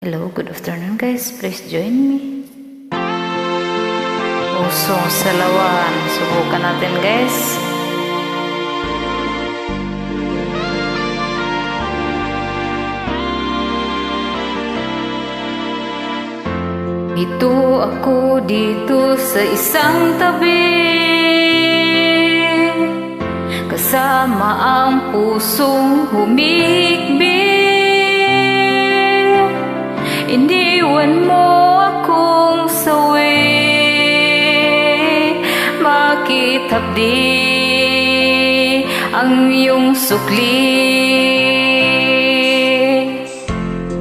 Hello, good afternoon guys. Please join me. Usong salawan. Subukan natin guys. Ito ako dito sa isang tabi, kasama ang pusong humikbi. Iniwan mo akong sawi, bakit hapdi ang iyong sukli?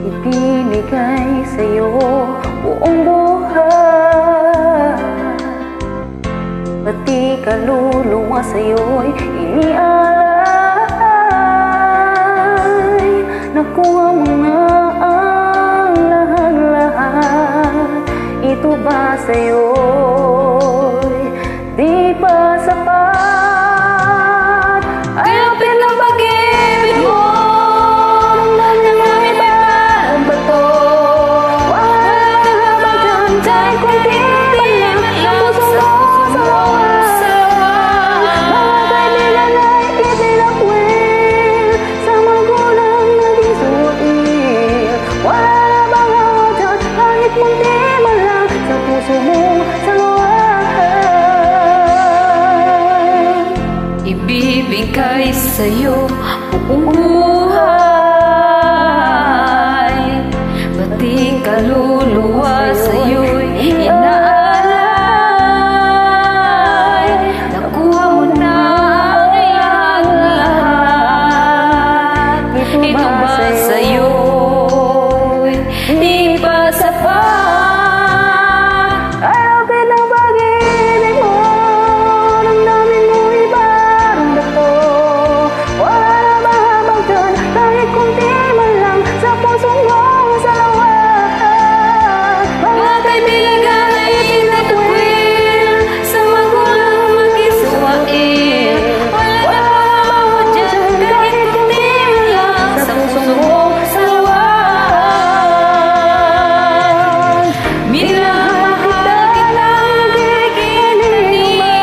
Ibinigay sa'yo buong buhay, pati kaluluwa sa'yo'y inialay. Nakuha mo na ang lahat-lahat, ito ba sa'yo'y di pa sapat? Kaya pinapag-ibig mo, nangyari ba ang bato? Wala bang dyan kundi malang sa sawa? Mga kaibigan ay itinakwil, sa magulang naging suwail. Wala bang ako dyan kahit munti man lang sa puso mong salawan? Ibibigay sa'yo buong buhay, pati kaluluwa sa'yo'y inaalay. Nakuha mo na ang lahat, ito ba sa'yo'y di pa sapat? Ayaw kitang pag-ibig mo, damdamin mo'y parang bato. Wala na bang habang dyan kahit kunti man lang sa pusong mong salawan? Mga kaibigan ay itinakwil, sa magulang maging suwail. Wala na ako dyan kahit kunti man lang sa pusong mong salawan. Minahal kitang giginiliwan.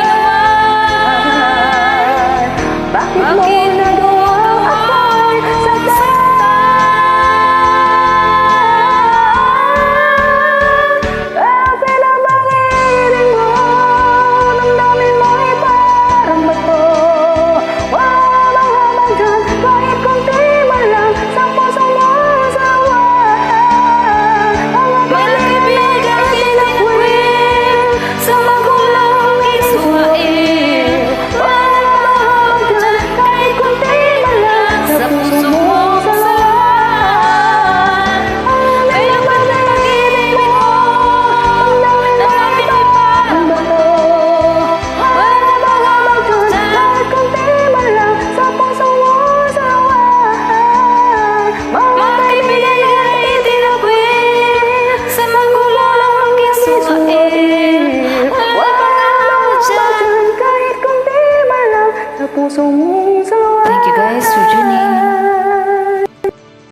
Bakit mo nagawa ako'y saktan? Ayaw kitang pag-ibig mo, damdamin mo'y parang bato. Wala bang habang dyan kahit kunti man lang sa pusong mong salawan? Mga kaibigan ay itinakwil, sa magulang maging suwail. Wala na ako dyan kahit kunti man lang sa puso mong salawan. Kaya ba't pag-ibig mo, damdamin mo'y parang bato? Wala na bang habang dyan kahit kunti man lang sa pusong mong salawan? Mga kaibigan ay itinakwil, sa magulang maging suwail. Wala na ako dyan kahit kunti man lang sa puso mo